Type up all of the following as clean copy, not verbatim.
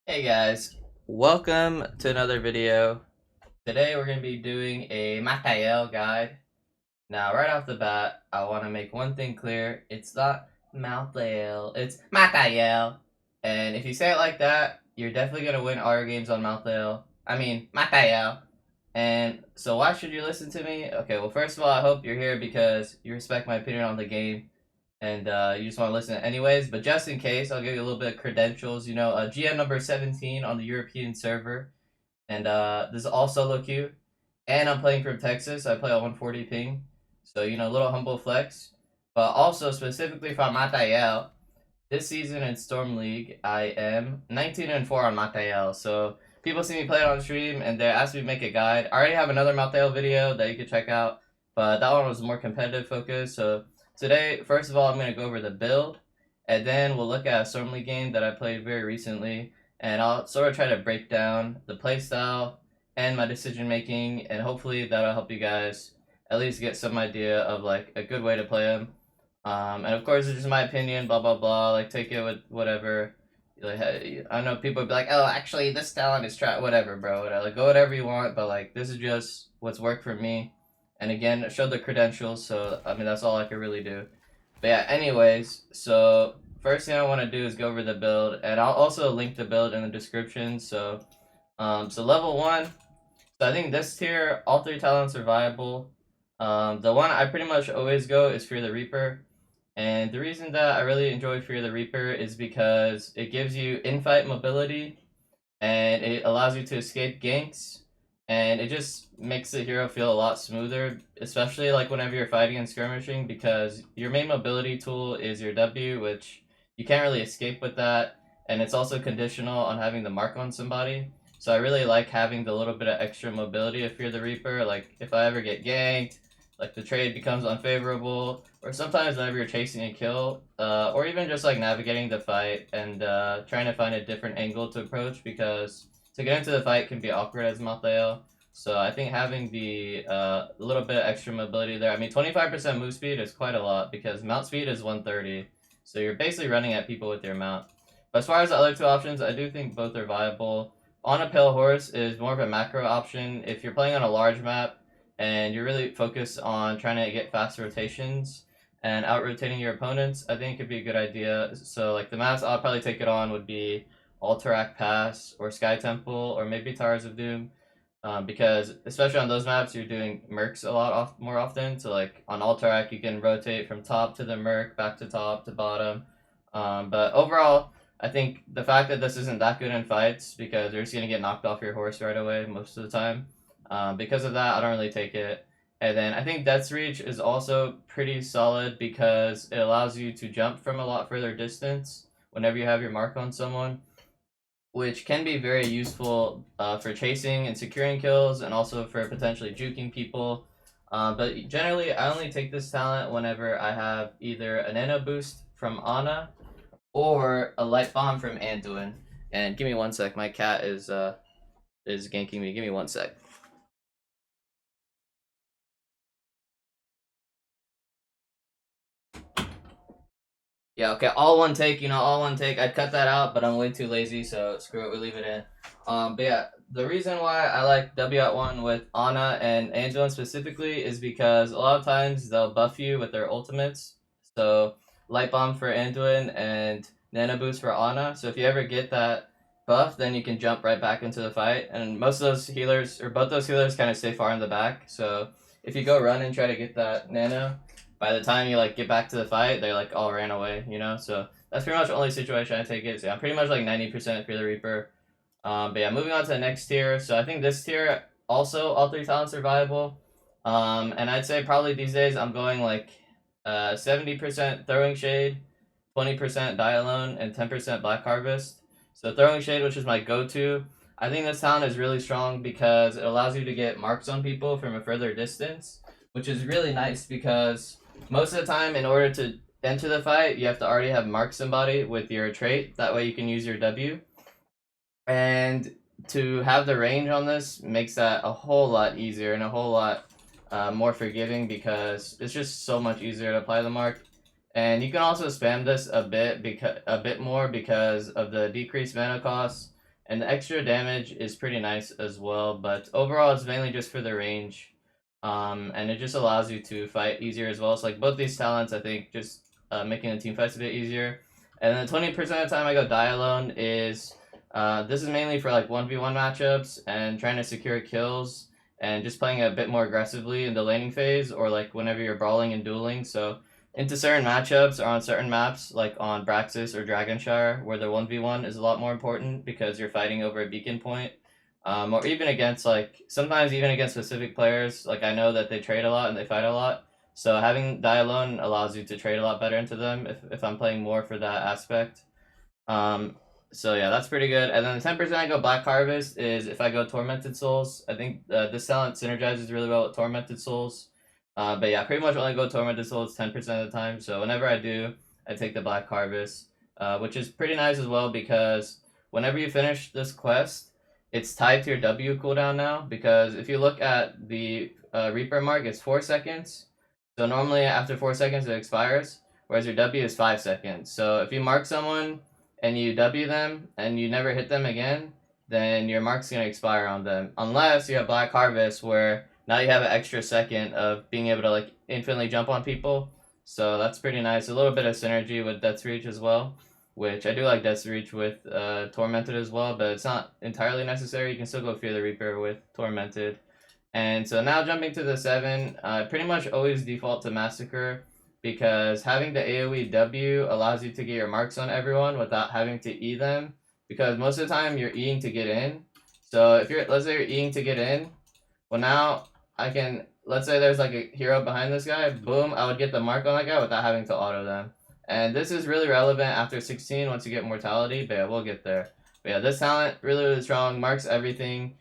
Hey guys, welcome to another video. Today we're going to be doing a Malthael guide. Now right off the bat, I want to make one thing clear. It's not Malthael, it's Malthael. And if you say it like that, you're definitely going to win all your games on Malthael. And so why should you listen to me? Okay, well first of all, I hope you're here because you respect my opinion on the game and you just want to listen anyways. But just in case, I'll give you a little bit of credentials. GM number 17 on the European server, and this is all solo queue. And I'm playing from Texas. I play at 140 ping, so a little humble flex. But also specifically from Malthael, this season in Storm League, I am 19-4 on Malthael. So people see me play it on stream, and they ask me to make a guide. I already have another Malthael video that you can check out, but that one was more competitive focused. So today, first of all, I'm going to go over the build, and then we'll look at a Storm League game that I played very recently, and I'll sort of try to break down the playstyle and my decision making, and hopefully that'll help you guys at least get some idea of like a good way to play them. And of course, it's just my opinion, blah blah blah. Like, take it with whatever. Like, I know people would be like, "Oh, actually, this talent is whatever, bro. Whatever. Like, go whatever you want." But like, this is just what's worked for me. And again, show the credentials. So I mean, that's all I can really do. But yeah, anyways, so first thing I want to do is go over the build, and I'll also link the build in the description. So level one. So I think this tier, all three talents are viable. The one I pretty much always go is Fear the Reaper. And the reason that I really enjoy Fear the Reaper is because it gives you in-fight mobility and it allows you to escape ganks and it just makes the hero feel a lot smoother, especially like whenever you're fighting and skirmishing, because your main mobility tool is your W, which you can't really escape with that, and it's also conditional on having the mark on somebody. So I really like having the little bit of extra mobility of Fear the Reaper. Like if I ever get ganked, like the trade becomes unfavorable, or sometimes whenever you're chasing a kill, or even just like navigating the fight and trying to find a different angle to approach, because to get into the fight can be awkward as Malthael. So I think having the little bit of extra mobility there. I mean, 25% move speed is quite a lot because mount speed is 130, so you're basically running at people with your mount. But as far as the other two options, I do think both are viable. On a pale horse is more of a macro option if you're playing on a large map and you're really focused on trying to get fast rotations and out rotating your opponents. I think it could be a good idea. So like the maps I'll probably take it on would be Alterac Pass or Sky Temple or maybe Towers of Doom. Because especially on those maps, you're doing mercs a lot more often. So like on Alterac, you can rotate from top to the merc, back to top to bottom. But overall, I think the fact that this isn't that good in fights, because you're just gonna get knocked off your horse right away most of the time. Because of that, I don't really take it. And then I think Death's Reach is also pretty solid because it allows you to jump from a lot further distance whenever you have your mark on someone, which can be very useful for chasing and securing kills, and also for potentially juking people. But generally, I only take this talent whenever I have either a nano boost from Ana or a light bomb from Anduin. And give me one sec, my cat is ganking me. Give me one sec. Yeah, okay, all one take, all one take. I'd cut that out, but I'm way too lazy, so screw it, we leave it in. But yeah, the reason why I like W at 1 with Ana and Anduin specifically is because a lot of times they'll buff you with their ultimates. So, Light Bomb for Anduin and Nano Boost for Ana. So if you ever get that buff, then you can jump right back into the fight. And most of those healers, or both those healers, kind of stay far in the back. So if you go run and try to get that Nano, by the time you like get back to the fight, they like all ran away, So that's pretty much the only situation I take it. So yeah, I'm pretty much like 90% Fear the Reaper. But yeah, moving on to the next tier. So I think this tier also all three talents are viable. And I'd say probably these days I'm going like 70% Throwing Shade, 20% Die Alone, and 10% Black Harvest. So Throwing Shade, which is my go-to, I think this talent is really strong because it allows you to get marks on people from a further distance, which is really nice because most of the time, in order to enter the fight, you have to already have marked somebody with your trait. That way you can use your W. And to have the range on this makes that a whole lot easier and a whole lot more forgiving, because it's just so much easier to apply the mark. And you can also spam this a bit more because of the decreased mana cost and the extra damage is pretty nice as well, but overall it's mainly just for the range, and it just allows you to fight easier as well. So like both these talents, I think, just making the team fights a bit easier. And then 20% of the time I go die alone is this is mainly for like 1v1 matchups and trying to secure kills and just playing a bit more aggressively in the laning phase, or like whenever you're brawling and dueling. So into certain matchups or on certain maps, like on Braxis or Dragonshire, where the 1v1 is a lot more important because you're fighting over a beacon point, or even against, like, sometimes even against specific players. Like, I know that they trade a lot and they fight a lot, so having die alone allows you to trade a lot better into them if I'm playing more for that aspect. Um, so yeah, that's pretty good. And then the 10% I go Black Harvest is if I go Tormented Souls. I think this talent synergizes really well with Tormented Souls. But yeah, pretty much only go Tormented Souls 10% of the time. So whenever I do, I take the Black Harvest, which is pretty nice as well because whenever you finish this quest, it's tied to your W cooldown now. Because if you look at the Reaper mark, it's 4 seconds. So normally after 4 seconds it expires, whereas your W is 5 seconds. So if you mark someone and you W them and you never hit them again, then your mark's gonna expire on them. Unless you have Black Harvest, where now you have an extra second of being able to like infinitely jump on people. So that's pretty nice. A little bit of synergy with Death's Reach as well, which I do like Death's Reach with Tormented as well, but it's not entirely necessary. You can still go Fear the Reaper with Tormented. And so now jumping to the 7, I pretty much always default to Massacre, because having the AoE W allows you to get your marks on everyone without having to E them, because most of the time you're Eing to get in. So if you're, let's say you're Eing to get in, well now I can, let's say there's like a hero behind this guy, boom, I would get the mark on that guy without having to auto them. And this is really relevant after 16 once you get mortality, but yeah, we'll get there. But yeah, this talent, really, really strong, marks everything,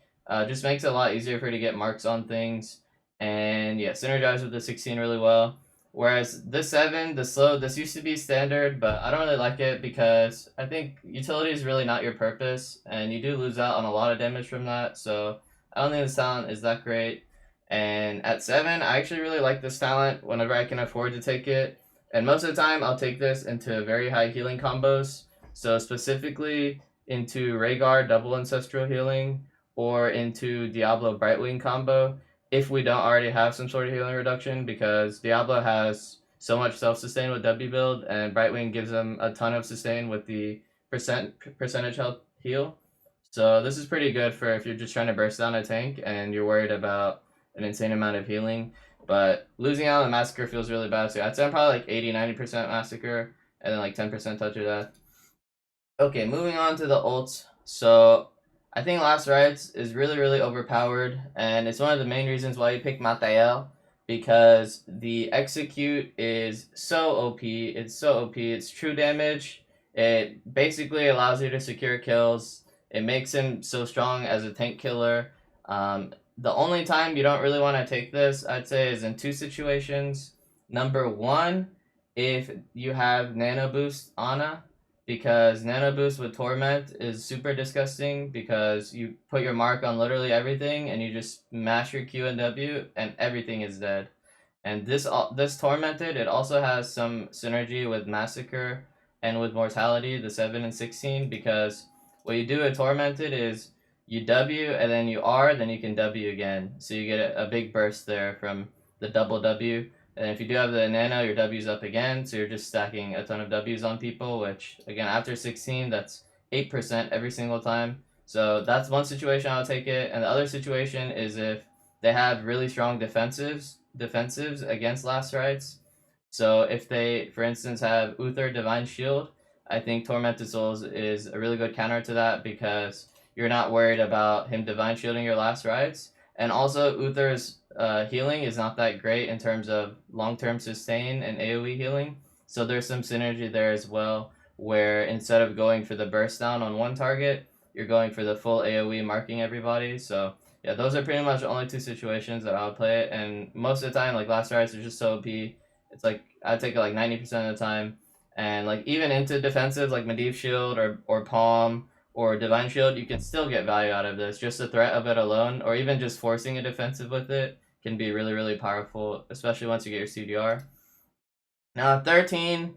just makes it a lot easier for you to get marks on things, and yeah, synergize with the 16 really well. Whereas this 7, the slow, this used to be standard, but I don't really like it because I think utility is really not your purpose, and you do lose out on a lot of damage from that, so I don't think this talent is that great. And at 7, I actually really like this talent whenever I can afford to take it, and most of the time I'll take this into very high healing combos, so specifically into Rhaegar double ancestral healing, or into Diablo Brightwing combo, if we don't already have some sort of healing reduction, because Diablo has so much self-sustain with W build, and Brightwing gives them a ton of sustain with the percentage health heal. So this is pretty good for if you're just trying to burst down a tank and you're worried about an insane amount of healing. But losing out on the Massacre feels really bad, so I'd say I'm probably like 80-90% Massacre, and then like 10% Touch of Death. Okay, moving on to the ults. So I think Last Rites is really, really overpowered, and it's one of the main reasons why you pick Malthael, because the execute is so OP. It's so OP. It's true damage. It basically allows you to secure kills. It makes him so strong as a tank killer. The only time you don't really want to take this, I'd say, is in 2 situations. Number 1, if you have Nano Boost Ana, because Nano Boost with Torment is super disgusting, because you put your mark on literally everything and you just mash your Q and W and everything is dead. And this Tormented, it also has some synergy with Massacre and with Mortality, the 7 and 16, because what you do with Tormented is you W and then you R, then you can W again. So you get a big burst there from the double W. And if you do have the nano, your W's up again, so you're just stacking a ton of W's on people, which, again, after 16, that's 8% every single time. So that's one situation I'll take it. And the other situation is if they have really strong defensives against Last Rites. So if they, for instance, have Uther Divine Shield, I think Tormented Souls is a really good counter to that, because you're not worried about him Divine Shielding your Last Rites. And also, Uther's healing is not that great in terms of long-term sustain and AoE healing, so there's some synergy there as well, where instead of going for the burst down on one target, you're going for the full AoE marking everybody. So yeah, those are pretty much the only 2 situations that I would play it, and most of the time, like, Last Rites are just so OP, it's like I'd take it like 90% of the time. And like even into defensives like Medivh Shield or Palm or Divine Shield, you can still get value out of this. Just the threat of it alone, or even just forcing a defensive with it, can be really, really powerful, especially once you get your CDR. Now, 13,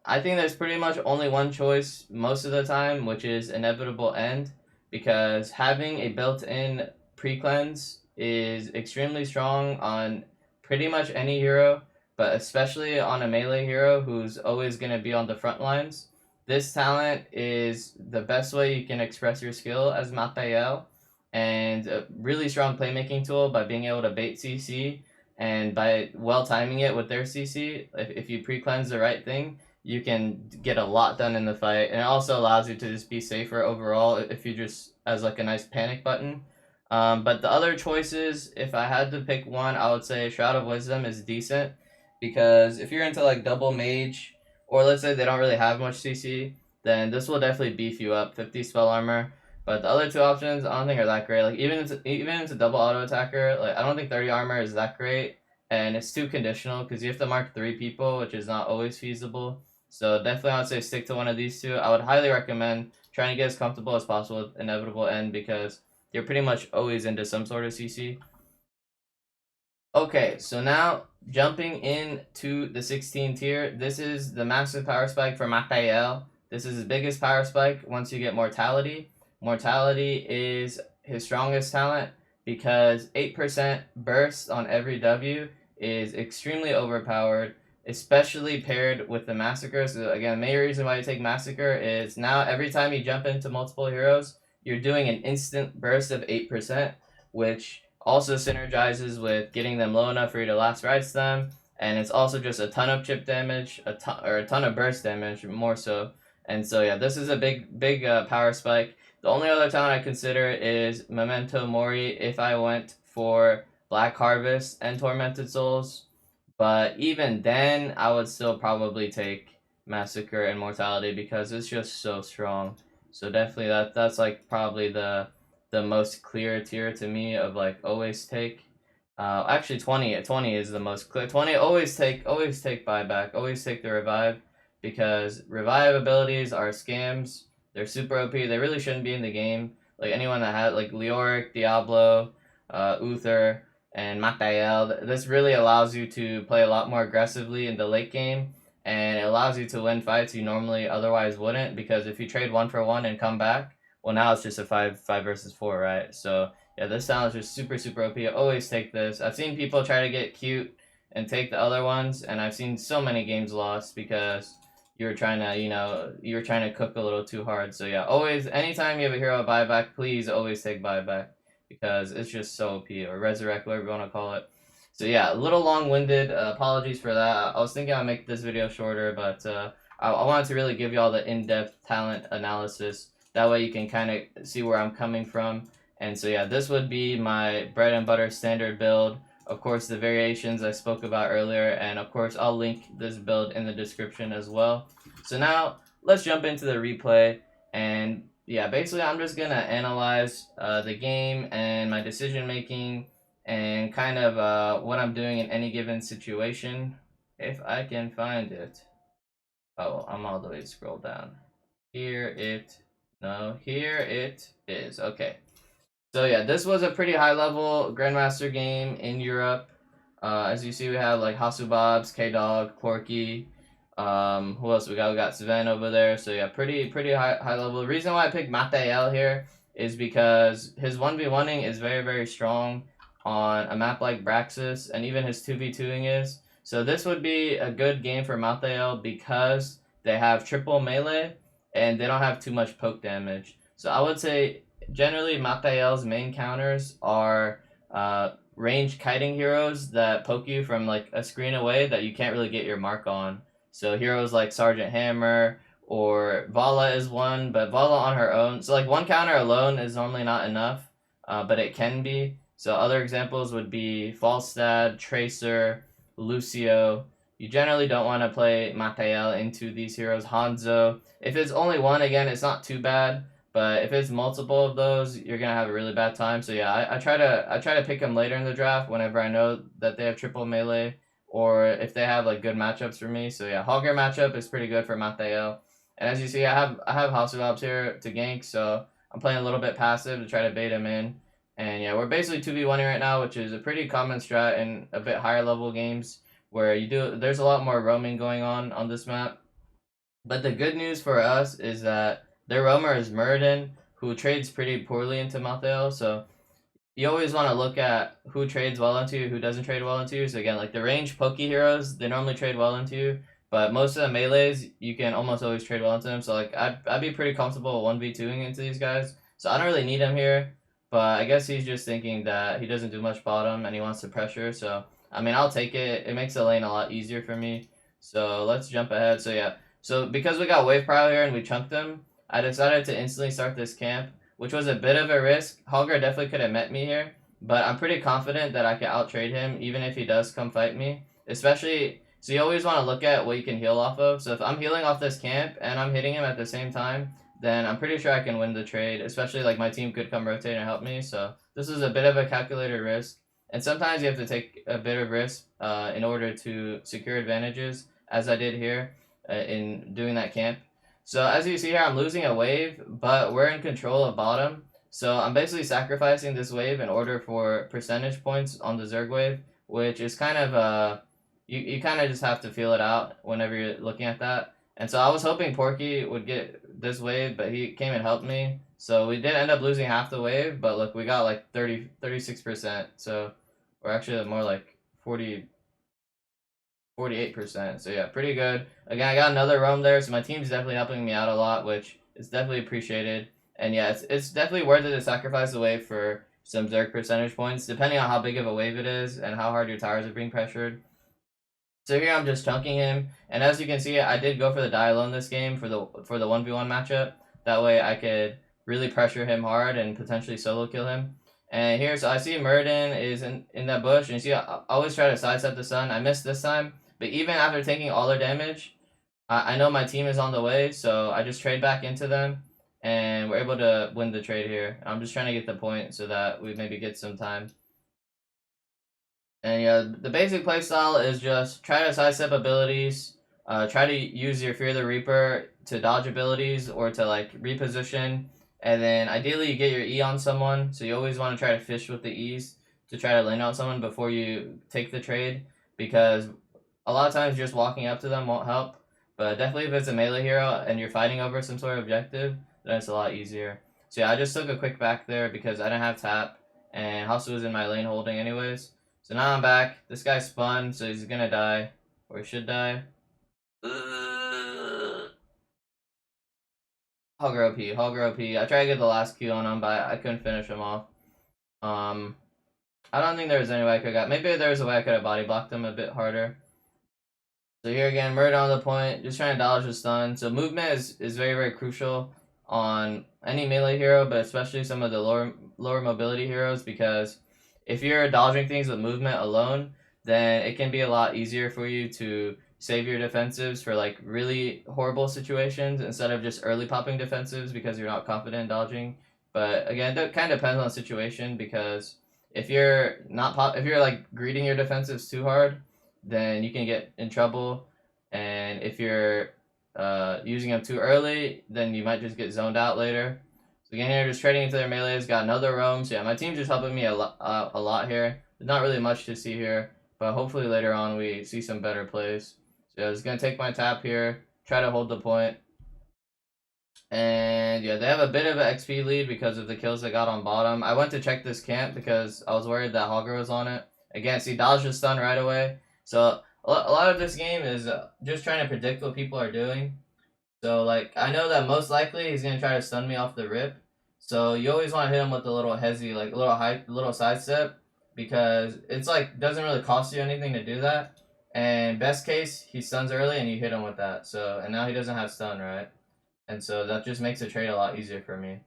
I think there's pretty much only one choice most of the time, which is Inevitable End, because having a built-in pre-cleanse is extremely strong on pretty much any hero, but especially on a melee hero who's always going to be on the front lines. This talent is the best way you can express your skill as Malthael, and a really strong playmaking tool by being able to bait CC, and by well timing it with their CC. If you pre-cleanse the right thing, you can get a lot done in the fight, and it also allows you to just be safer overall if you just as like a nice panic button. But the other choices, if I had to pick one, I would say Shroud of Wisdom is decent, because if you're into like double mage, or let's say they don't really have much CC, then this will definitely beef you up. 50 spell armor. But the other two options I don't think are that great. Like even into double auto attacker, like I don't think 30 armor is that great, and it's too conditional because you have to mark 3 people, which is not always feasible. So definitely I would say stick to one of these two. I would highly recommend trying to get as comfortable as possible with Inevitable End, because you're pretty much always into some sort of CC. Okay, so now jumping into the 16 tier, this is the massive power spike for Malthael. This is his biggest power spike once you get Mortality. Mortality is his strongest talent because 8% burst on every W is extremely overpowered, especially paired with the Massacre. So again, the main reason why you take Massacre is now every time you jump into multiple heroes, you're doing an instant burst of 8%, which also synergizes with getting them low enough for you to last rights them, and it's also just a ton of chip damage, a ton of burst damage, more so. And so yeah, this is a big power spike. The only other talent I consider is Memento Mori if I went for Black Harvest and Tormented Souls, but even then, I would still probably take Massacre and Mortality because it's just so strong. So definitely that's like probably the most clear tier to me of like always take. Actually 20 is the most clear. 20 always take buyback, always take the revive, because revive abilities are scams. They're super OP. They really shouldn't be in the game. Like anyone that had like Leoric, Diablo, Uther, and Malthael, this really allows you to play a lot more aggressively in the late game, and it allows you to win fights you normally otherwise wouldn't, because if you trade 1-for-1 and come back, well, now it's just a 5 versus 4, right? So yeah, this sound is just super OP. Always take this. I've seen people try to get cute and take the other ones, and I've seen so many games lost because you were trying to, you were trying to cook a little too hard. So yeah, always, anytime you have a hero buyback, please always take buyback, because it's just so OP, or resurrect, whatever you want to call it. So yeah, a little long-winded. Apologies for that. I was thinking I'd make this video shorter, but I wanted to really give you all the in-depth talent analysis. That way you can kind of see where I'm coming from. And so yeah, this would be my bread and butter standard build. Of course, the variations I spoke about earlier, and of course I'll link this build in the description as well. So now let's jump into the replay, and yeah, basically I'm just gonna analyze the game and my decision making, and kind of what I'm doing in any given situation, if I can find it. Oh, I'm all the way scrolled down. Here it is. Okay. So yeah, this was a pretty high level Grandmaster game in Europe. As you see, we have like Hasubabs, K-Dog, Corky. Who else we got? We got Sven over there. So yeah, pretty high level. The reason why I picked Malthael here is because his 1v1ing is very strong on a map like Braxis, and even his 2v2ing is. So this would be a good game for Malthael because they have triple melee and they don't have too much poke damage. So I would say generally Malthael's main counters are ranged kiting heroes that poke you from like a screen away that you can't really get your mark on. So heroes like Sergeant Hammer, or Vala is one, but Vala on her own, so like one counter alone is normally not enough, but it can be. So other examples would be Falstad, Tracer, Lucio. You generally don't want to play Malthael into these heroes. Hanzo. If it's only one, again, it's not too bad. But if it's multiple of those, you're gonna have a really bad time. So yeah, I try to pick them later in the draft whenever I know that they have triple melee, or if they have like good matchups for me. So yeah, Hogger matchup is pretty good for Malthael. And as you see, I have House of Ops here to gank, so I'm playing a little bit passive to try to bait him in. And yeah, we're basically 2v1ing right now, which is a pretty common strat in a bit higher level games where there's a lot more roaming going on this map. But the good news for us is that their roamer is Muradin, who trades pretty poorly into Malthael, so you always want to look at who trades well into you, who doesn't trade well into you. So again, like the range pokey heroes, they normally trade well into you, but most of the melees, you can almost always trade well into them. So like I'd be pretty comfortable 1v2ing into these guys. So I don't really need him here, but I guess he's just thinking that he doesn't do much bottom and he wants to pressure. So I mean, I'll take it. It makes the lane a lot easier for me. So let's jump ahead. So yeah, so because we got wave pile here and we chunked them, I decided to instantly start this camp, which was a bit of a risk. Hogger definitely could have met me here, but I'm pretty confident that I can outtrade him even if he does come fight me. Especially, so you always want to look at what you can heal off of. So if I'm healing off this camp and I'm hitting him at the same time, then I'm pretty sure I can win the trade. Especially like my team could come rotate and help me. So this is a bit of a calculated risk. And sometimes you have to take a bit of risk in order to secure advantages, as I did here in doing that camp. So as you see here, I'm losing a wave, but we're in control of bottom. So I'm basically sacrificing this wave in order for percentage points on the Zerg wave, which is kind of you kind of just have to feel it out whenever you're looking at that. And so I was hoping Porky would get this wave, but he came and helped me. So we did end up losing half the wave, but look, we got like 36%. So we're actually more like 48%. So yeah, pretty good. Again, I got another roam there, so my team's definitely helping me out a lot, which is definitely appreciated. And yeah, it's definitely worth it to sacrifice the wave for some Zerg percentage points, depending on how big of a wave it is and how hard your towers are being pressured. So here I'm just chunking him, and as you can see, I did go for the die alone this game for the 1v1 matchup. That way I could really pressure him hard and potentially solo kill him. And here, so I see Muradin is in that bush, and you see I always try to sidestep the sun. I missed this time, but even after taking all their damage, I know my team is on the way, so I just trade back into them, and we're able to win the trade here. I'm just trying to get the point so that we maybe get some time. And yeah, the basic playstyle is just try to sidestep abilities, try to use your Fear the Reaper to dodge abilities or to like reposition, and then ideally you get your E on someone, so you always want to try to fish with the E's to try to land on someone before you take the trade, because a lot of times just walking up to them won't help, but definitely if it's a melee hero and you're fighting over some sort of objective, then it's a lot easier. So yeah, I just took a quick back there because I didn't have tap, and Hasu was in my lane holding anyways. So now I'm back. This guy spun, so he's gonna die. Or he should die. Hogger OP, Hogger OP. I tried to get the last Q on him, but I couldn't finish him off. I don't think there was any way I could have got. Maybe there was a way I could have body blocked him a bit harder. So here again, murder on the point, just trying to dodge the stun. So movement is very, very crucial on any melee hero, but especially some of the lower mobility heroes, because if you're dodging things with movement alone, then it can be a lot easier for you to save your defensives for like really horrible situations instead of just early popping defensives because you're not confident in dodging. But again, that kind of depends on the situation, because if you're not if you're like greeting your defensives too hard, then you can get in trouble. And if you're using them too early, then you might just get zoned out later. So again, here just trading into their melees, got another roam. So yeah, my team's just helping me a lot here. There's not really much to see here, but hopefully later on we see some better plays. So yeah, I was gonna take my tap here, try to hold the point. And yeah, they have a bit of an XP lead because of the kills they got on bottom. I went to check this camp because I was worried that Hogger was on it. Again, see, dodged the stun right away. So a lot of this game is just trying to predict what people are doing. So like, I know that most likely he's gonna try to stun me off the rip. So you always want to hit him with a little hezzy, like a little sidestep, because it's like doesn't really cost you anything to do that. And best case, he stuns early and you hit him with that. So and now he doesn't have stun, right? And so that just makes the trade a lot easier for me.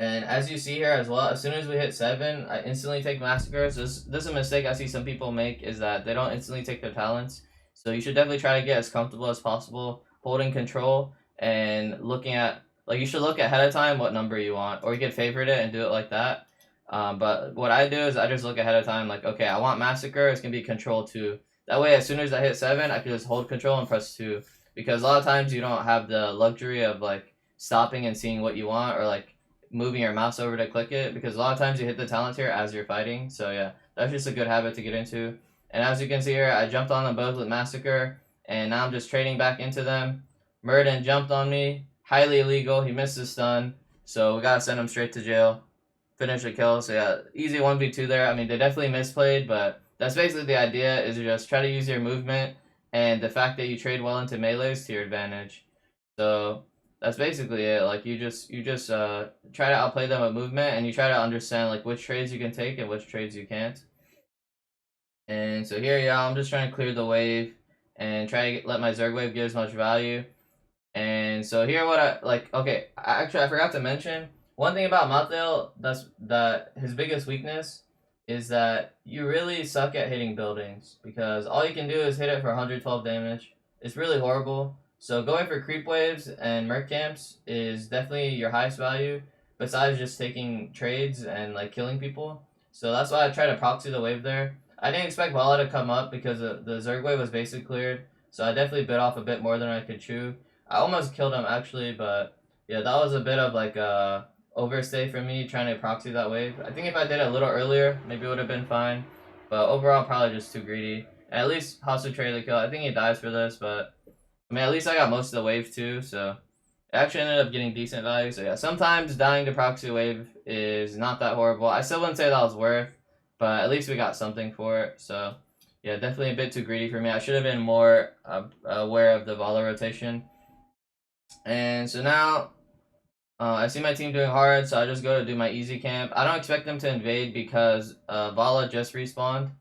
And as you see here as well, as soon as we hit 7, I instantly take Massacre. So this is a mistake I see some people make, is that they don't instantly take their talents. So you should definitely try to get as comfortable as possible, holding control and looking at, like, you should look ahead of time what number you want, or you can favorite it and do it like that. But what I do is I just look ahead of time, like, okay, I want Massacre, it's going to be control 2. That way, as soon as I hit 7, I can just hold control and press 2. Because a lot of times you don't have the luxury of, like, stopping and seeing what you want, or, like, moving your mouse over to click it, because a lot of times you hit the talent here as you're fighting. So yeah, that's just a good habit to get into. And as you can see here, I jumped on them both with Massacre, and now I'm just trading back into them. Murden jumped on me. Highly illegal. He missed his stun. So we gotta send him straight to jail. Finish the kill. So yeah, easy 1v2 there. I mean, they definitely misplayed, but that's basically the idea, is just try to use your movement and the fact that you trade well into melees to your advantage. So that's basically it. Like you just try to outplay them with movement, and you try to understand like which trades you can take and which trades you can't. And so here, yeah, I'm just trying to clear the wave and try to let my Zerg wave get as much value. And so here, what I like. Okay, actually, I forgot to mention one thing about Malthael. That his biggest weakness is that you really suck at hitting buildings, because all you can do is hit it for 112 damage. It's really horrible. So going for creep waves and merc camps is definitely your highest value, besides just taking trades and like killing people. So that's why I try to proxy the wave there. I didn't expect Vala to come up because the Zerg wave was basically cleared, so I definitely bit off a bit more than I could chew. I almost killed him actually, but yeah, that was a bit of like a overstay for me trying to proxy that wave. I think if I did it a little earlier, maybe it would have been fine. But overall, probably just too greedy. And at least Hasu traded the kill. I think he dies for this, but I mean, at least I got most of the wave too, so it actually ended up getting decent value. So yeah, sometimes dying to proxy wave is not that horrible. I still wouldn't say that was worth, but at least we got something for it. So yeah, definitely a bit too greedy for me. I should have been more aware of the Vala rotation. And so now I see my team doing hard, so I just go to do my easy camp. I don't expect them to invade because Vala just respawned.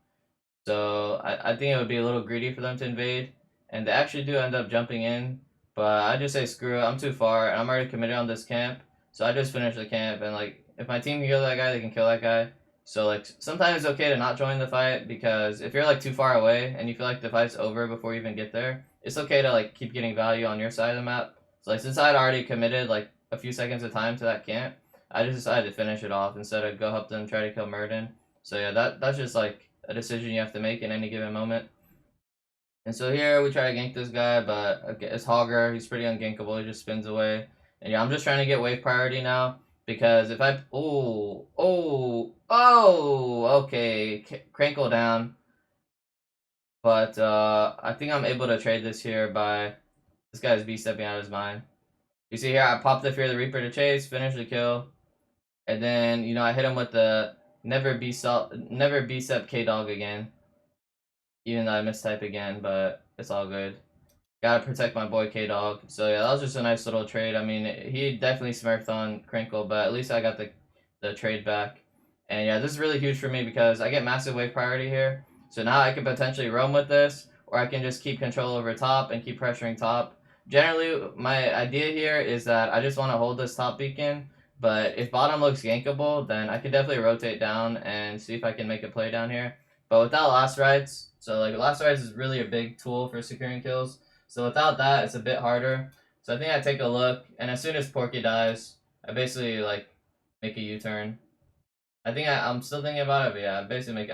So I think it would be a little greedy for them to invade. And they actually do end up jumping in. But I just say screw it, I'm too far, and I'm already committed on this camp. So I just finish the camp, and like, if my team can kill that guy, they can kill that guy. So like, sometimes it's okay to not join the fight, because if you're like too far away and you feel like the fight's over before you even get there, it's okay to like keep getting value on your side of the map. So like, since I'd already committed like a few seconds of time to that camp, I just decided to finish it off instead of go help them try to kill Murden. So yeah, that's just like a decision you have to make in any given moment. And so here we try to gank this guy, but it's Hogger. He's pretty ungankable. He just spins away. And yeah, I'm just trying to get wave priority now, because if I okay, Crankle down. But I think I'm able to trade this here by this guy's B stepping out of his mind. You see here, I pop the Fear the Reaper to chase, finish the kill, and then I hit him with the never B step K dog again. Even though I mistype again, but it's all good. Gotta protect my boy K-Dog. So yeah, that was just a nice little trade. I mean, he definitely smurfed on Crinkle, but at least I got the trade back. And yeah, this is really huge for me because I get massive wave priority here. So now I can potentially roam with this, or I can just keep control over top and keep pressuring top. Generally, my idea here is that I just want to hold this top beacon, but if bottom looks gankable, then I can definitely rotate down and see if I can make a play down here. But without last rights, so like last rights is really a big tool for securing kills. So without that, it's a bit harder. So I think I take a look, and as soon as Porky dies, I basically like make a U-turn. I think I'm still thinking about it, but yeah,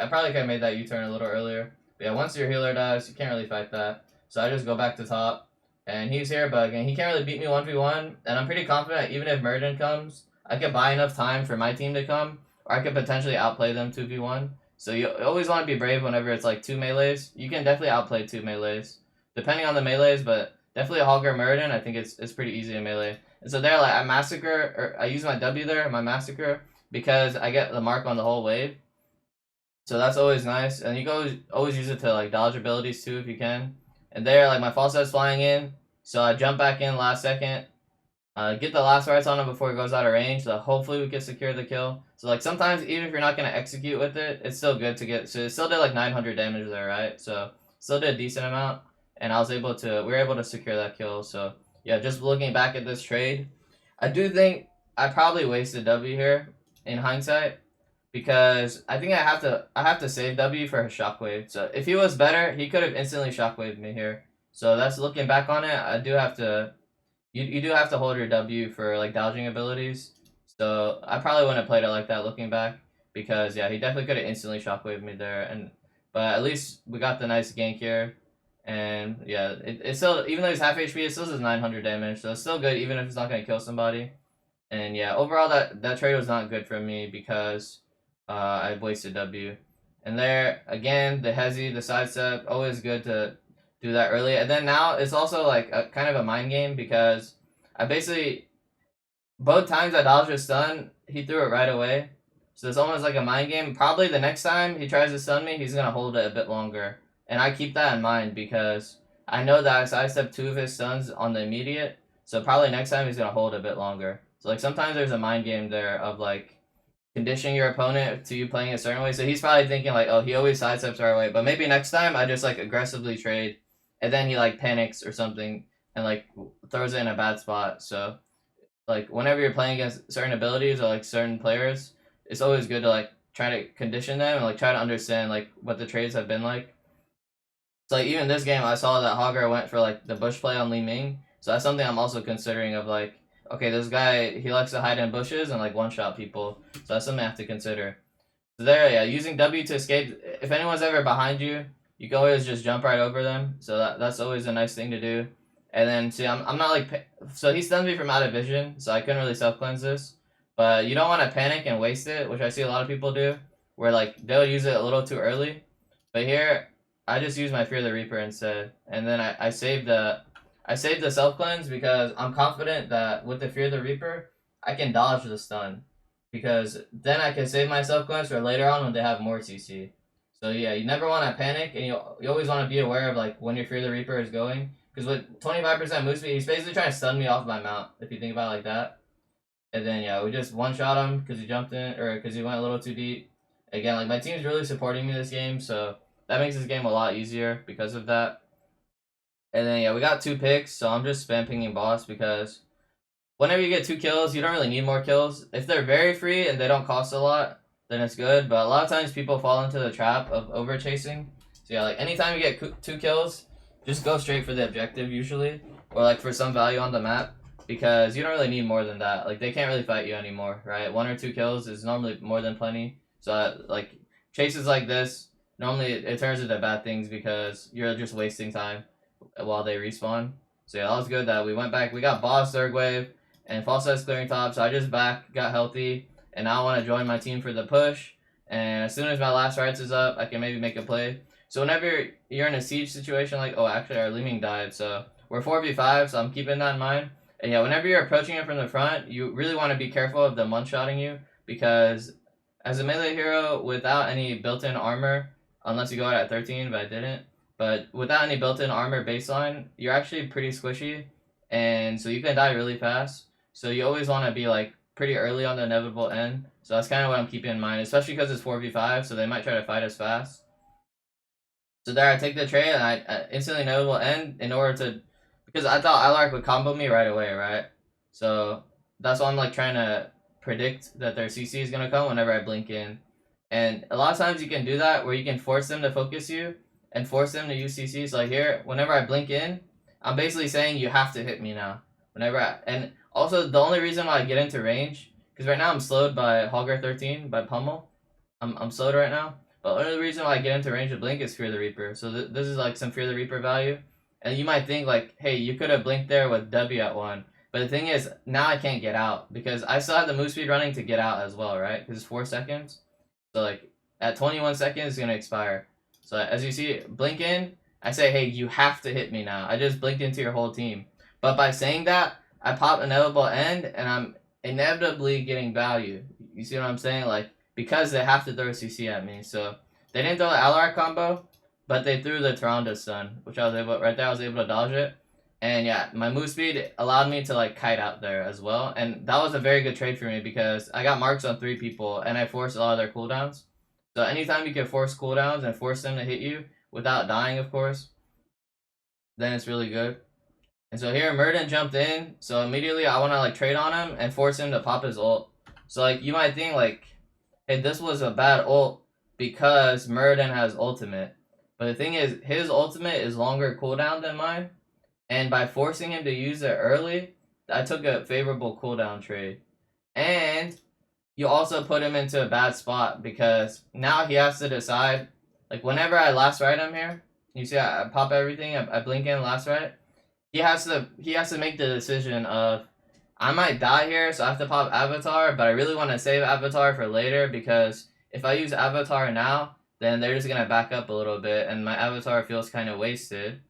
I probably could have made that U-turn a little earlier. But yeah, once your healer dies, you can't really fight that. So I just go back to top, and he's here, but again, he can't really beat me 1v1, and I'm pretty confident even if Murden comes, I could buy enough time for my team to come, or I could potentially outplay them 2v1. So you always want to be brave whenever it's like two melees. You can definitely outplay two melees, depending on the melees, but definitely a Hogger Murden, I think it's pretty easy to melee. And so there, like, I massacre, or I use my W there, my massacre, because I get the mark on the whole wave. So that's always nice. And you can always use it to like dodge abilities too if you can. And there, like, my false set's flying in, so I jump back in last second, get the last rights on him before it goes out of range, so hopefully we can secure the kill. So like sometimes even if you're not going to execute with it, it's still good to get, so it still did like 900 damage there, right? So still did a decent amount, and we were able to secure that kill. So yeah, just looking back at this trade, I do think I probably wasted W here in hindsight, because I think I have to save W for his shockwave. So if he was better, he could have instantly shockwaved me here. So that's looking back on it. I do have to you do have to hold your W for like dodging abilities. So I probably wouldn't have played it like that looking back, because yeah, he definitely could have instantly shockwaved me there. But at least we got the nice gank here. And yeah, it's still, even though he's half HP, it still does 900 damage, so it's still good even if it's not going to kill somebody. And yeah, overall that trade was not good for me because I wasted W. And there, again, the Hezi, the sidestep, always good to do that early. And then now it's also like a kind of a mind game because I basically both times I dodged a stun, he threw it right away. So it's almost like a mind game. Probably the next time he tries to stun me, he's gonna hold it a bit longer. And I keep that in mind because I know that I sidestep 2 of his stuns on the immediate. So probably next time he's gonna hold a bit longer. So like sometimes there's a mind game there of like conditioning your opponent to you playing a certain way. So he's probably thinking like, oh, he always sidesteps our way. But maybe next time I just like aggressively trade, and then he like panics or something and like throws it in a bad spot. So like whenever you're playing against certain abilities or like certain players, it's always good to like try to condition them and like try to understand like what the trades have been like. So like even this game, I saw that Hogger went for like the bush play on Li Ming. So that's something I'm also considering of like, okay, this guy, he likes to hide in bushes and like one shot people. So that's something I have to consider. So there, yeah, using W to escape. If anyone's ever behind you, you can always just jump right over them. So that's always a nice thing to do. And then see, I'm not like, so he stuns me from out of vision, so I couldn't really self cleanse this. But you don't want to panic and waste it, which I see a lot of people do, where like they'll use it a little too early. But here, I just use my Fear the Reaper instead, and then I saved the self cleanse because I'm confident that with the Fear the Reaper, I can dodge the stun, because then I can save my self cleanse for later on when they have more CC. So yeah, you never want to panic, and you always want to be aware of like when your Fear the Reaper is going, because with 25% move speed, he's basically trying to stun me off my mount if you think about it like that. And then yeah, we just one shot him because he jumped in or because he went a little too deep. Again, like my team's really supporting me this game, so that makes this game a lot easier because of that. And then yeah, we got 2 picks, so I'm just spam pinging boss because whenever you get 2 kills, you don't really need more kills. If they're very free and they don't cost a lot, then it's good. But a lot of times people fall into the trap of over chasing. So yeah, like anytime you get 2 kills, just go straight for the objective usually, or like for some value on the map, because you don't really need more than that. Like they can't really fight you anymore, right? 1 or 2 kills is normally more than plenty. So like chases like this, normally it turns into bad things because you're just wasting time while they respawn. So yeah, that was good that we went back. We got boss third wave and Falset's clearing top. So I just got healthy, and now I want to join my team for the push. And as soon as my last rights is up, I can maybe make a play. So whenever you're in a siege situation, like, oh, actually our Li Ming died, so we're 4v5, so I'm keeping that in mind. And yeah, whenever you're approaching it from the front, you really want to be careful of them one-shotting you, because as a melee hero without any built-in armor, unless you go out at 13, but I didn't, but without any built-in armor baseline, you're actually pretty squishy, and so you can die really fast. So you always want to be like pretty early on the inevitable end. So that's kind of what I'm keeping in mind, especially because it's 4v5, so they might try to fight us fast. So there I take the trade, and I instantly inevitable end in order to, because I thought Alark would combo me right away, right? So that's why I'm like trying to predict that their CC is gonna come whenever I blink in. And a lot of times you can do that where you can force them to focus you and force them to use CC. So like here, whenever I blink in, I'm basically saying you have to hit me now. And also the only reason why I get into range, because right now I'm slowed by Hogger 13 by Pummel. I'm slowed right now. But the only reason why I get into range of blink is Fear the Reaper. So this is like some Fear the Reaper value. And you might think like, hey, you could have blinked there with W at 1. But the thing is, now I can't get out because I still have the move speed running to get out as well, right? Because it's 4 seconds. So like at 21 seconds, it's going to expire. So as you see, blink in, I say, hey, you have to hit me now. I just blinked into your whole team. But by saying that, I pop inevitable end and I'm inevitably getting value. You see what I'm saying? Like, because they have to throw CC at me. So they didn't throw the Alark combo, but they threw the Tyrande stun, which I was able, right there I was able to dodge it. And yeah, my move speed allowed me to like kite out there as well. And that was a very good trade for me because I got marks on 3 people and I forced a lot of their cooldowns. So anytime you can force cooldowns and force them to hit you without dying, of course, then it's really good. And so here Murden jumped in, so immediately I want to like trade on him and force him to pop his ult. So like you might think like, hey, this was a bad ult because Murden has ultimate. But the thing is, his ultimate is longer cooldown than mine. And by forcing him to use it early, I took a favorable cooldown trade. And you also put him into a bad spot because now he has to decide, like whenever I last right him here, you see I pop everything, I blink in last right. He has to make the decision of, I might die here, so I have to pop Avatar, but I really want to save Avatar for later because if I use Avatar now, then they're just going to back up a little bit and my Avatar feels kind of wasted.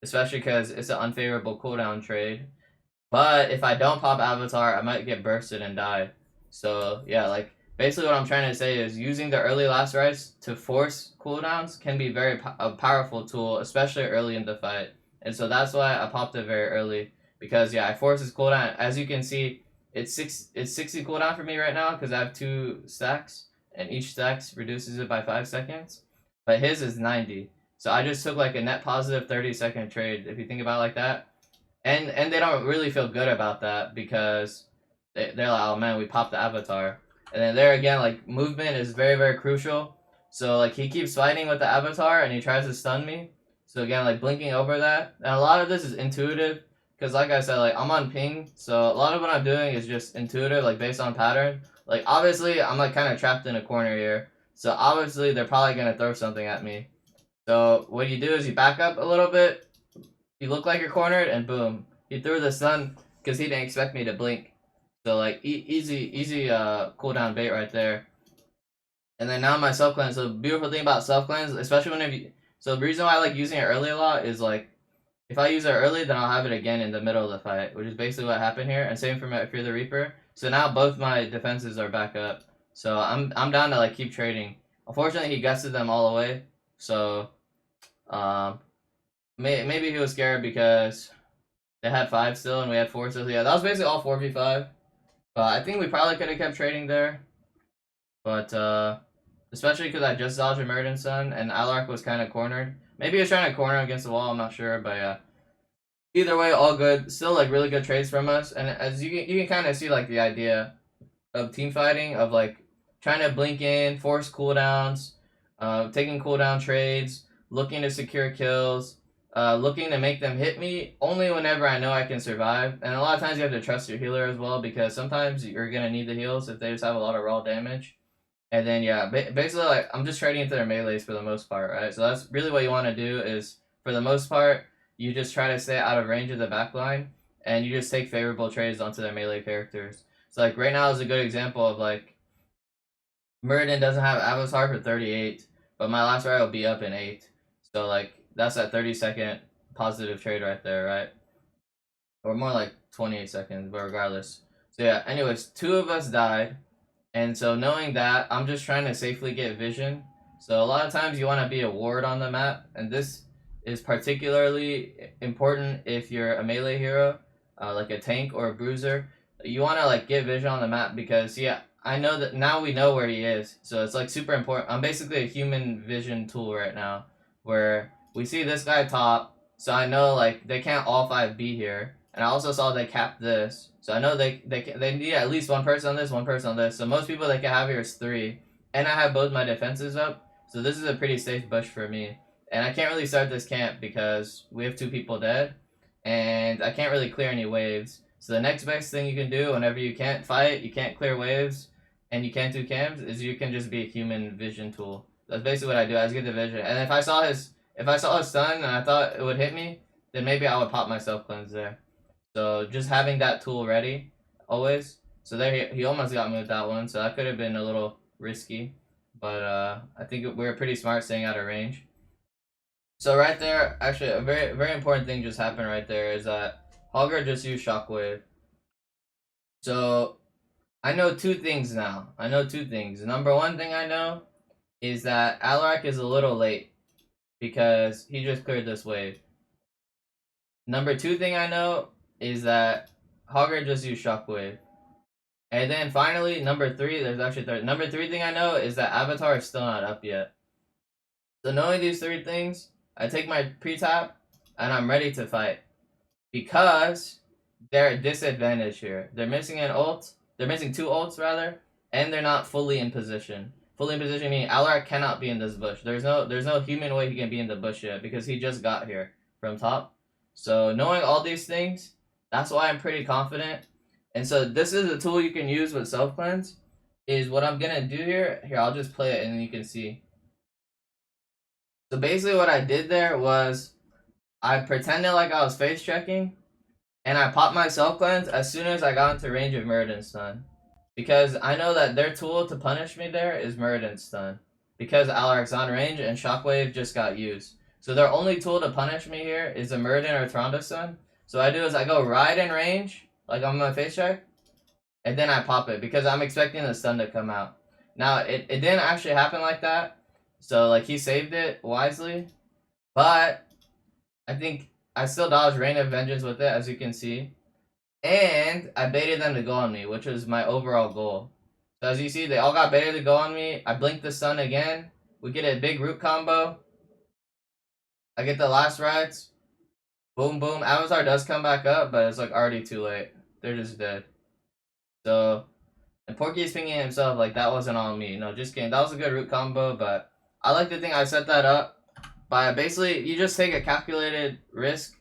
especially because it's an unfavorable cooldown trade. But if I don't pop Avatar, I might get bursted and die. So yeah, like basically what I'm trying to say is using the early last rites to force cooldowns can be a powerful tool, especially early in the fight. And so that's why I popped it very early, because yeah, I force his cooldown. As you can see, it's 60 cooldown for me right now because I have 2 stacks, and each stack reduces it by 5 seconds. But his is 90. So I just took like a net positive 30-second trade if you think about it like that. And they don't really feel good about that because they're like, oh man, we popped the Avatar. And then there again, like, movement is very, very crucial. So like he keeps fighting with the Avatar and he tries to stun me. So again, like blinking over that. And a lot of this is intuitive because like I said, like I'm on ping. So a lot of what I'm doing is just intuitive, like based on pattern. Like obviously I'm like kind of trapped in a corner here. So obviously they're probably going to throw something at me. So what you do is you back up a little bit. You look like you're cornered, and boom, he threw the stun because he didn't expect me to blink. So like easy cooldown bait right there. And then now my self cleanse. So the beautiful thing about self cleanse, especially whenever you, so the reason why I like using it early a lot is like if I use it early, then I'll have it again in the middle of the fight, which is basically what happened here. And same for my Fear the Reaper. So now both my defenses are back up. So I'm down to like keep trading. Unfortunately, he gusted them all away. So maybe he was scared because they had 5 still and we had 4 still. Yeah, that was basically all 4v5. But I think we probably could have kept trading there. But especially because I just dodged a Murden Sun and Alark was kind of cornered. Maybe he was trying to corner against the wall, I'm not sure. But yeah, either way, all good. Still like really good trades from us. And as you can kind of see like the idea of team fighting, of like trying to blink in, force cooldowns, taking cooldown trades, looking to secure kills, looking to make them hit me only whenever I know I can survive. And a lot of times you have to trust your healer as well because sometimes you're going to need the heals if they just have a lot of raw damage. And then yeah, basically like I'm just trading into their melees for the most part, right? So that's really what you want to do is for the most part you just try to stay out of range of the backline and you just take favorable trades onto their melee characters. So like right now is a good example of like Muradin doesn't have Avatar for 38, but my last ride will be up in 8. So like that's a 30-second positive trade right there, right? Or more like 28 seconds, but regardless. So yeah, anyways, 2 of us died. And so knowing that, I'm just trying to safely get vision. So a lot of times you want to be a ward on the map, and this is particularly important if you're a melee hero, like a tank or a bruiser. You want to like get vision on the map because yeah, I know that now we know where he is. So it's like super important. I'm basically a human vision tool right now, where we see this guy top, so I know like they can't all 5 be here. And I also saw they capped this. So I know they need at least 1 person on this, 1 person on this. So most people they can have here is 3. And I have both my defenses up. So this is a pretty safe bush for me. And I can't really start this camp because we have 2 people dead. And I can't really clear any waves. So the next best thing you can do whenever you can't fight, you can't clear waves, and you can't do camps, is you can just be a human vision tool. That's basically what I do. I just get the vision. And if I saw his stun and I thought it would hit me, then maybe I would pop my self cleanse there. So just having that tool ready always. So there he almost got me with that one. So that could have been a little risky, but I think we were pretty smart staying out of range. So right there, actually a very very important thing just happened right there is that Hogger just used Shockwave. So I know 2 things now. I know 2 things. The number 1 thing I know is that Alarak is a little late because he just cleared this wave. Number 2 thing I know is that Hogger just used Shockwave. And then finally, number 3, there's actually 3. Number 3 thing I know is that Avatar is still not up yet. So knowing these 3 things, I take my pre-tap and I'm ready to fight. Because they're at disadvantage here. They're missing an ult. They're missing 2 ults rather, and they're not fully in position. Fully in position meaning Alar cannot be in this bush. There's no human way he can be in the bush yet because he just got here from top. So knowing all these things, that's why I'm pretty confident. And so this is a tool you can use with self cleanse. Is what I'm gonna do here. Here, I'll just play it and then you can see. So basically what I did there was I pretended like I was face checking and I popped my self cleanse as soon as I got into range of Muradin's stun. Because I know that their tool to punish me there is Muradin's stun. Because Alaric's on range and Shockwave just got used. So their only tool to punish me here is a Muradin or Tronda stun. So what I do is I go right in range, like I'm gonna face check, and then I pop it because I'm expecting the stun to come out. Now it didn't actually happen like that, so like he saved it wisely, but I think I still dodged Rain of Vengeance with it, as you can see, and I baited them to go on me, which was my overall goal. So as you see, they all got baited to go on me. I blinked the stun again. We get a big root combo. I get the last rights. Boom, boom. Avatar does come back up, but it's like already too late. They're just dead. So, and Porky's pinging himself like that wasn't on me. No, just kidding. That was a good root combo, but I like to think I set that up by basically you just take a calculated risk.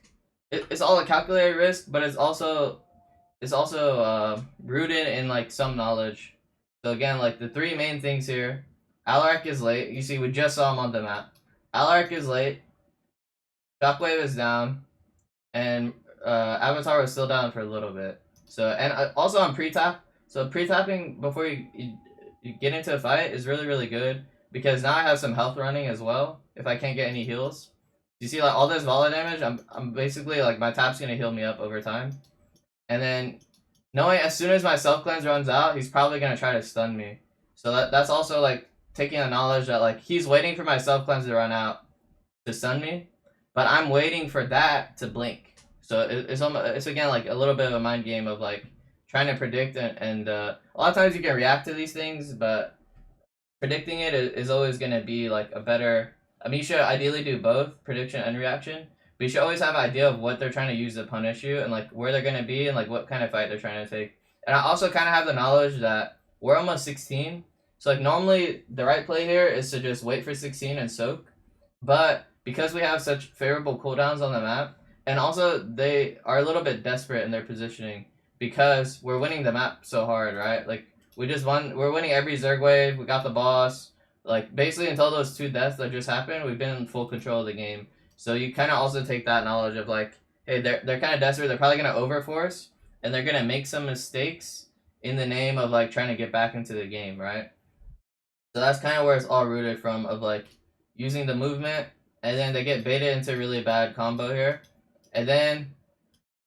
It's all a calculated risk, but it's also rooted in like some knowledge. So again, like the three main things here. Alaric is late. You see, we just saw him on the map. Alaric is late. Shockwave is down, and Avatar was still down for a little bit. So and also on pre-tap. So pre-tapping before you get into a fight is really really good because now I have some health running as well. If I can't get any heals, you see like all this volley damage. I'm basically like my tap's gonna heal me up over time, and then knowing as soon as my self cleanse runs out, he's probably gonna try to stun me. So that's also like taking the knowledge that like he's waiting for my self cleanse to run out to stun me, but I'm waiting for that to blink. So it's again like a little bit of a mind game of like trying to predict and a lot of times you can react to these things, but predicting it is always going to be like a better. I mean, you should ideally do both prediction and reaction, but you should always have an idea of what they're trying to use to punish you and like where they're going to be and like what kind of fight they're trying to take. And I also kind of have the knowledge that we're almost 16, so like normally the right play here is to just wait for 16 and soak, but because we have such favorable cooldowns on the map, and also they are a little bit desperate in their positioning because we're winning the map so hard, right? Like we just won. We're winning every Zerg wave. We got the boss. Like basically until those 2 deaths that just happened, we've been in full control of the game. So you kind of also take that knowledge of like, hey, they're kind of desperate. They're probably gonna overforce, and they're gonna make some mistakes in the name of like trying to get back into the game, right? So that's kind of where it's all rooted from of like using the movement, and then they get baited into a really bad combo here, and then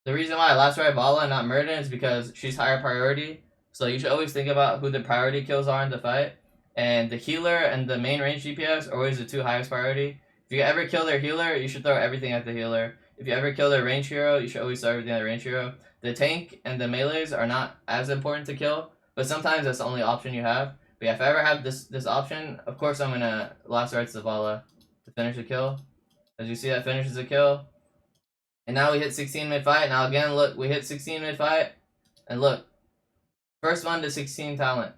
the reason why I last ride Vala and not Murden is because she's higher priority. So you should always think about who the priority kills are in the fight. And the healer and the main range DPS are always the 2 highest priority. If you ever kill their healer, you should throw everything at the healer. If you ever kill their range hero, you should always throw everything at the range hero. The tank and the melees are not as important to kill, but sometimes that's the only option you have. But yeah, if I ever have this option, of course I'm gonna last ride Zavala to finish the kill. As you see, that finishes the kill. And now we hit 16 mid-fight. Now again, look, we hit 16 mid-fight. And look, first one to 16 talent.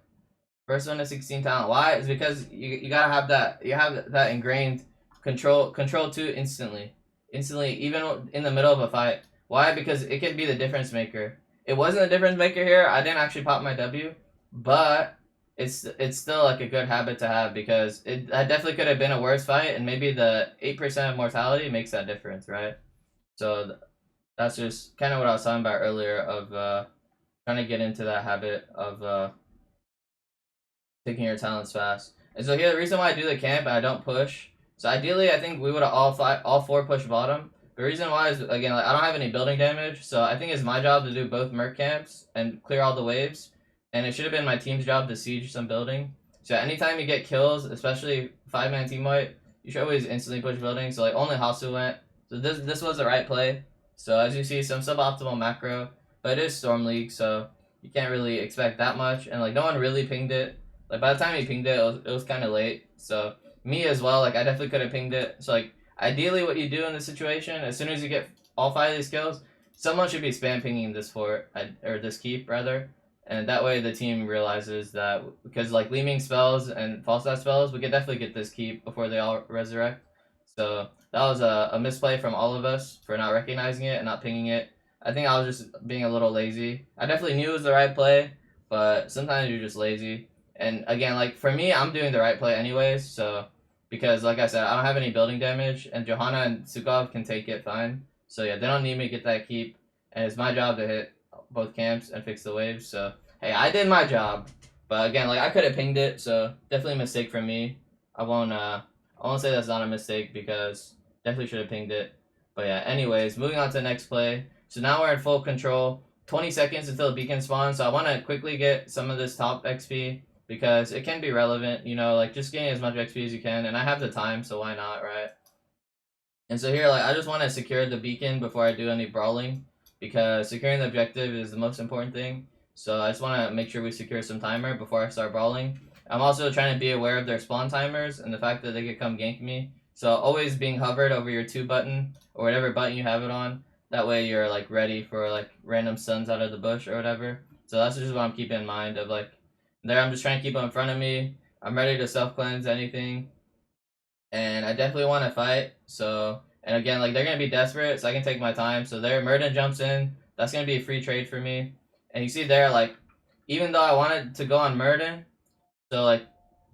First one to 16 talent. Why? It's because you gotta have that. You have that ingrained control 2 instantly. Instantly, even in the middle of a fight. Why? Because it can be the difference maker. It wasn't the difference maker here. I didn't actually pop my W. But it's still like a good habit to have because that definitely could have been a worse fight. And maybe the 8% of mortality makes that difference, right? So that's just kind of what I was talking about earlier of trying to get into that habit of taking your talents fast. And so here, the reason why I do the camp and I don't push. So ideally, I think we would have all 4 push bottom. The reason why is again, like I don't have any building damage, so I think it's my job to do both merc camps and clear all the waves. And it should have been my team's job to siege some building. So anytime you get kills, especially 5-man team wipe, you should always instantly push building. So like only Hasu went. So this was the right play. So as you see, some suboptimal macro, but it is Storm League, so you can't really expect that much. And like no one really pinged it. Like by the time he pinged it, it was kind of late. So me as well, like I definitely could have pinged it. So like ideally, what you do in this situation, as soon as you get all 5 of these kills, someone should be spam pinging this fort or this keep rather, and that way the team realizes that because like Leeming spells and false start spells, we could definitely get this keep before they all resurrect. So that was a misplay from all of us for not recognizing it and not pinging it. I think I was just being a little lazy. I definitely knew it was the right play, but sometimes you're just lazy. And again, like for me, I'm doing the right play anyways. So because like I said, I don't have any building damage, and Johanna and Sukov can take it fine. So yeah, they don't need me to get that keep, and it's my job to hit both camps and fix the waves. So hey, I did my job. But again, like I could have pinged it, so definitely a mistake from me. I won't say that's not a mistake because Definitely should have pinged it. But yeah, anyways, moving on to the next play. So now we're in full control. 20 seconds until the beacon spawns. So I want to quickly get some of this top XP because it can be relevant, you know, like just getting as much XP as you can. And I have the time, so why not, right? And so here, like, I just want to secure the beacon before I do any brawling because securing the objective is the most important thing. So I just want to make sure we secure some timer before I start brawling. I'm also trying to be aware of their spawn timers and the fact that they could come gank me. So always being hovered over your 2 button or whatever button you have it on. That way you're like ready for like random stuns out of the bush or whatever. So that's just what I'm keeping in mind of like there. I'm just trying to keep them in front of me. I'm ready to self cleanse anything, and I definitely want to fight. So and again, like they're gonna be desperate, so I can take my time. So there, Murden jumps in. That's gonna be a free trade for me. And you see there, like even though I wanted to go on Murden, so like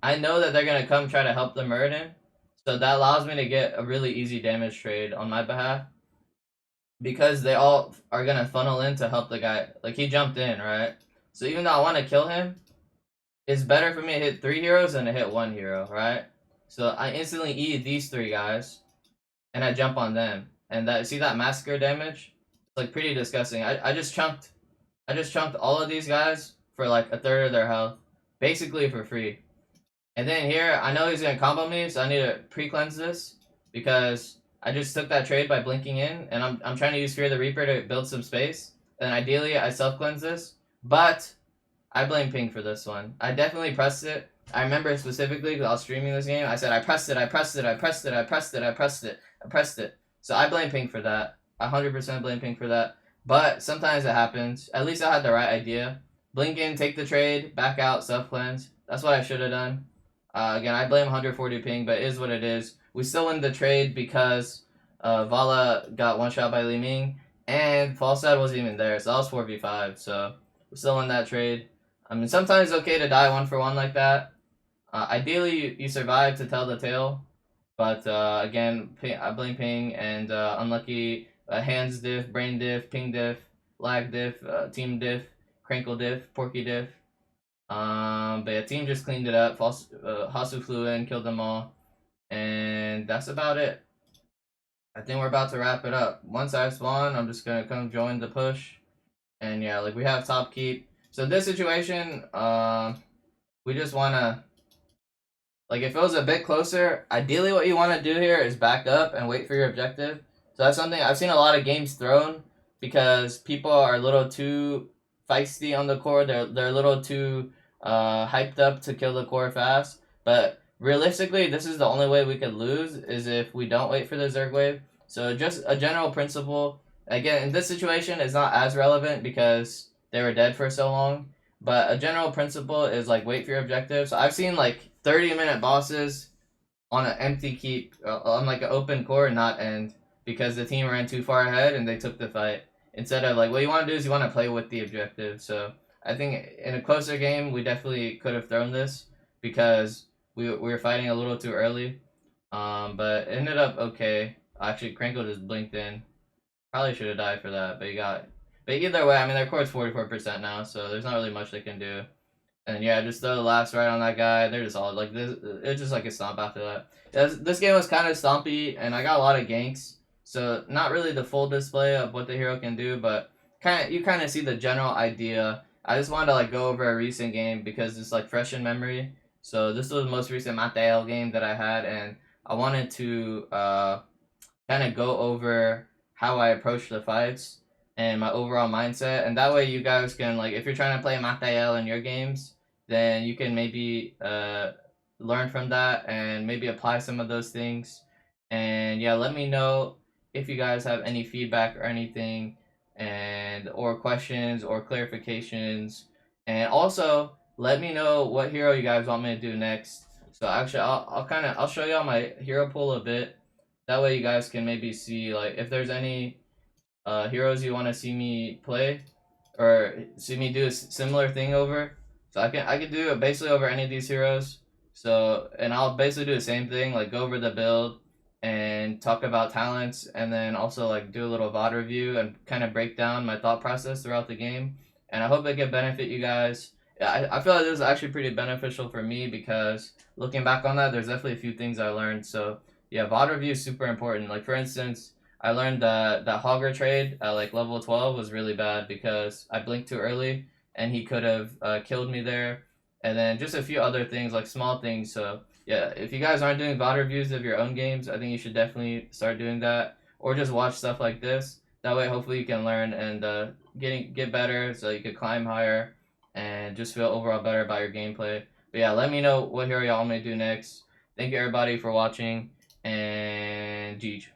I know that they're gonna come try to help the Murden. So that allows me to get a really easy damage trade on my behalf because they all are gonna funnel in to help the guy. Like he jumped in, right? So even though I want to kill him, it's better for me to hit 3 heroes than to hit 1 hero, right? So I instantly E these 3 guys, and I jump on them. And that see that massacre damage? It's like pretty disgusting. I just chunked all of these guys for like a third of their health, basically for free. And then here, I know he's gonna combo me, so I need to pre-cleanse this because I just took that trade by blinking in, and I'm trying to use Fear the Reaper to build some space. And ideally, I self-cleanse this, but I blame Ping for this one. I definitely pressed it. I remember specifically because I was streaming this game. I said I pressed it, I pressed it, I pressed it, I pressed it, I pressed it, I pressed it. So I blame Ping for that. 100% blame Ping for that. But sometimes it happens. At least I had the right idea. Blink in, take the trade, back out, self cleanse. That's what I should have done. Again, I blame 140 Ping, but it is what it is. We still win the trade because Vala got one shot by Li Ming, and Falstad wasn't even there, so that was 4v5. So we still win that trade. I mean, sometimes it's okay to die 1 for 1 like that. Ideally, you survive to tell the tale, but again, I blame Ping and unlucky hands diff, brain diff, ping diff, lag diff, team diff, crankle diff, porky diff. But yeah, team just cleaned it up. Hasu flew in, killed them all, and that's about it. I think we're about to wrap it up. Once I spawn, I'm just gonna come join the push, and yeah, like we have top keep. So this situation, we just wanna, like if it was a bit closer, ideally what you want to do here is back up and wait for your objective. So that's something I've seen a lot of games thrown because people are a little too feisty on the core. They're a little too hyped up to kill the core fast. But realistically, this is the only way we could lose is if we don't wait for the Zerg wave. So just a general principle. Again, in this situation, it's not as relevant because they were dead for so long. But a general principle is like wait for your objective. So I've seen like 30-minute bosses on an empty keep, on like an open core, not end because the team ran too far ahead and they took the fight. Instead of like what you want to do is you want to play with the objective. So I think in a closer game we definitely could have thrown this because we were fighting a little too early. But it ended up okay. Actually, Crankle just blinked in. Probably should have died for that, but you got. But either way, I mean their core is 44% now, so there's not really much they can do. And yeah, just throw the last right on that guy. They're just all like this. It's just like a stomp after that. Yeah, this game was kind of stompy, and I got a lot of ganks. So not really the full display of what the hero can do, but you kind of see the general idea. I just wanted to like go over a recent game because it's like fresh in memory. So this was the most recent Malthael game that I had, and I wanted to kind of go over how I approach the fights and my overall mindset, and that way you guys can like if you're trying to play Malthael in your games, then you can maybe learn from that and maybe apply some of those things. And yeah, let me know if you guys have any feedback or anything, and or questions or clarifications, and also let me know what hero you guys want me to do next. So actually, I'll show y'all my hero pool a bit. That way you guys can maybe see like if there's any heroes you want to see me play or see me do a similar thing over. So I can do it basically over any of these heroes. So and I'll basically do the same thing, like go over the build and talk about talents, and then also like do a little VOD review and kind of break down my thought process throughout the game. And I hope it can benefit you guys. Yeah, I feel like this is actually pretty beneficial for me because looking back on that, there's definitely a few things I learned. So yeah, VOD review is super important. Like for instance, I learned that Hogger trade at like level 12 was really bad because I blinked too early and he could have killed me there. And then just a few other things, like small things. So yeah, if you guys aren't doing VOD reviews of your own games, I think you should definitely start doing that, or just watch stuff like this. That way, hopefully, you can learn and get better, so you could climb higher and just feel overall better about your gameplay. But yeah, let me know what hero y'all may do next. Thank you everybody for watching, and GG.